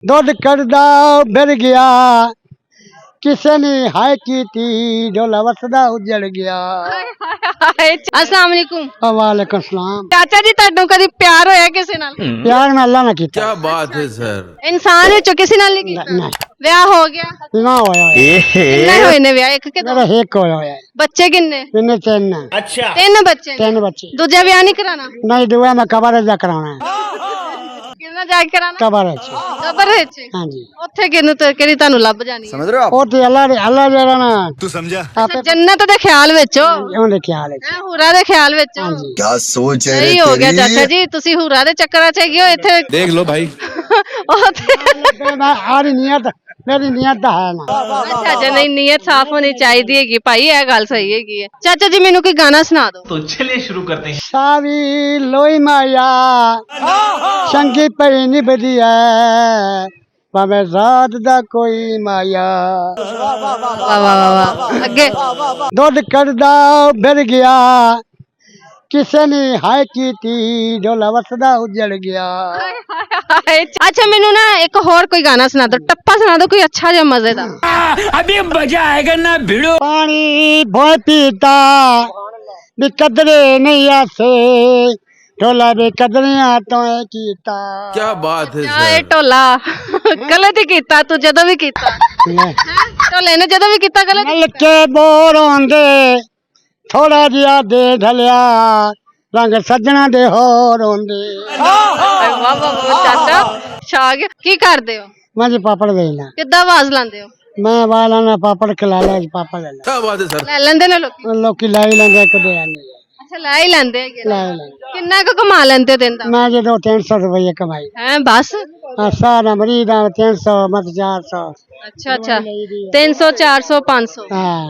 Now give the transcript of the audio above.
ਦੁੱਧ ਕੱਢਦਾ ਫਿਰ ਗਿਆ ਕਿਸੇ ਨੇ ਹਾਇ ਕੀਤੀ ਢੋਲਾ ਵਸਦਾ ਉਜੜ ਗਿਆ। अस्सलाम वालेकुम। ਵਾਲੇਕੁਮ ਸਲਾਮ। चाचा जी ਤੁਹਾਨੂੰ ਕਦੀ ਪਿਆਰ ਹੋਇਆ ਕਿਸੇ ਨਾਲ? ਪਿਆਰ ਨਾਲ ਅੱਲਾ ਨਾ ਕੀਤਾ। क्या बात है सर। ਇਨਸਾਨ ਵਿੱਚੋਂ ਕਿਸੇ ਨਾਲ ਨਹੀਂ ਕੀਤਾ? ਨਹੀਂ ਵਿਆਹ ਹੋ ਗਿਆ? ਨਾ ਹੋਇਆ ਕਿੰਨੇ ਹੋਏ ਨੇ ਵਿਆਹ? ਇੱਕ ਕਿ ਦੋ? ਮੇਰਾ ਇੱਕ ਹੋਇਆ ਹੈ। ਬੱਚੇ ਕਿੰਨੇ? ਕਿੰਨੇ ਤਿੰਨ ਤਿੰਨ ਬੱਚੇ ਨੇ। ਤਿੰਨ ਬੱਚੇ। ਦੂਜਾ ਵਿਆਹ ਨਹੀਂ ਕਰਾਣਾ? ਨਹੀਂ ਦੁਆ ਮੈਂ ਕਬਰ ਜਾ ਕਰਾਉਣਾ ਹੈ। ਕਿੰਨਾ ਜਾ ਕੇ ਕਰਾਣਾ? ਕਬਰ ਚ ਕਬਰ ਵਿੱਚ? ਹਾਂਜੀ। ਉੱਥੇ ਕਿਹਨੂੰ ਤੇ ਕਿਹੜੀ ਤੁਹਾਨੂੰ ਲੱਭ ਜਾਣੀ ਹੈ? ਉਹ ਤੇ ਅੱਲਾ ਜਿਹੜਾ ਨਾ तू समझा। ਆਪੇ ਜੰਨਤ ਦੇ ਖਿਆਲ ਵਿੱਚ ਹੋ? ਉਹਦੇ ਖਿਆਲ ਚ। ਹੈਂ, ਹੂਰਾ ਦੇ ਖਿਆਲ ਵਿੱਚ ਹੋ? ਹਾਂਜੀ। क्या सोच है ਸਹੀ ਹੋ ਗਿਆ ਚਾਚਾ ਜੀ, ਤੁਸੀਂ ਹੂਰਾ ਦੇ ਚੱਕਰਾਂ 'ਚ ਹੈਗੇ ਹੋ ਇੱਥੇ। देख लो भाई। ਉੱਥੇ ਮੈਂ ਆਰੀ ਨੀਅਤ ਮੇਰੀ ਨੀਅਤ ਤਾਂ ਹੈ ਨਾ। ਅੱਛਾ ਜੀ, ਨਹੀਂ ਨੀਅਤ ਸਾਫ਼ ਹੋਣੀ ਚਾਹੀਦੀ ਹੈਗੀ ਭਾਈ, ਇਹ ਗੱਲ ਸਹੀ ਹੈਗੀ ਹੈ। ਚਾਚਾ ਜੀ ਮੈਨੂੰ ਕੋਈ ਗਾਣਾ ਸੁਣਾ ਦਿਓ। तो चलिए शुरू करते हैं। ਸਾਵੀ ਲੋਈ ਮਾਇਆ ਚੰਗੀ ਪਈ ਨਿਭਦੀ ਐ ਭਾਵੇਂ ਰਾਤ ਦਾ ਕੋਈ ਮਾਇਆ। ਵਾਹ ਵਾਹ ਵਾਹ ਵਾਹ। ਅੱਗੇ? ਦੁੱਧ ਕੱਢਦਾ ਫਿਰ ਗਿਆ ਕਿਸੇ ਨੇ ਹਾਇ ਕੀਤੀ ਢੋਲਾ ਵਸਦਾ ਉਜੜ ਗਿਆ। ਅੱਛਾ ਮੈਨੂੰ ਨਾ ਇੱਕ ਹੋਰ ਕੋਈ ਗਾਣਾ ਸੁਣਾ ਦਿਓ, ਟੱਪਾ ਸੁਣਾ ਦਿਓ ਕੋਈ ਅੱਛਾ ਜਿਹਾ ਮਜ਼ੇ ਦਾ। अभी मजा आएगा ना भिड़ो। ਪਾਣੀ ਭੋਏ ਪੀਤਾ ਵੀ ਕਦਰੇ ਨਹੀਂ ਆਸੇ ਢੋਲਾ ਵੀ ਕਦਰਿਆਂ ਤੋਂ ਕੀਤਾ। क्या बात है ਆ ਇਹ सर। ਢੋਲਾ ਗਲਤ ਹੀ ਕੀਤਾ ਤੂੰ, ਜਦੋਂ ਵੀ ਕੀਤਾ ਢੋਲੇ ਨੇ, ਜਦੋਂ ਵੀ ਕੀਤਾ ਗਲਤ ਹੀ ਕੀਤਾ। ਕੇ ਬੋਰ ਹੁੰਦੇ ਥੋੜਾ ਜਿਹਾ ਦੇ ਢਲਿਆ ਰੰਗ ਸੱਜਣਾ ਦੇ ਹੋਰ ਹੁੰਦੇ। ਵਾਹ ਵਾਹ ਵਾਹ ਚਾਚਾ ਛਾ ਗਿਆ। ਕੀ ਕਰਦੇ ਹੋ? ਮੈਂ ਜੀ ਪਾਪੜ ਵੇਚਣਾ। ਕਿੱਦਾਂ ਆਵਾਜ਼ ਲਾਉਂਦੇ ਹੋ? ਮੈਂ ਵਾਲਾਂ ਨਾਲ ਪਾਪੜ ਖਿਲਾ ਲਿਆ ਜੀ ਪਾਪੜ ਲੈ ਲੈ क्या बात है सर। ਲੈ ਲੈਂਦੇ ਨੇ ਲੋਕੀ? ਲੋਕੀ ਲੈ ਹੀ ਲੈਂਦੇ ਕਦੇ ਆਂਦੇ ਅੱਛਾ ਲੈ ਹੀ ਲੈਂਦੇ ਹੈਗੇ। ਲੈ ਹੀ ਲੈਂਦੇ। ਕਿੰਨਾ ਕੁ ਕਮਾ ਲੈਂਦੇ ਹੋ ਦਿਨ ਦਾ? ਮੈਂ ਜਦੋਂ 300 ਰੁਪਏ ਕਮਾਈ ਹੈ ਬਸ? ਸਾਰਾ ਮਰੀਦਾਂ 300 ਮਤ 400। ਅੱਛਾ ਅੱਛਾ 300 400 500। ਹਾਂ।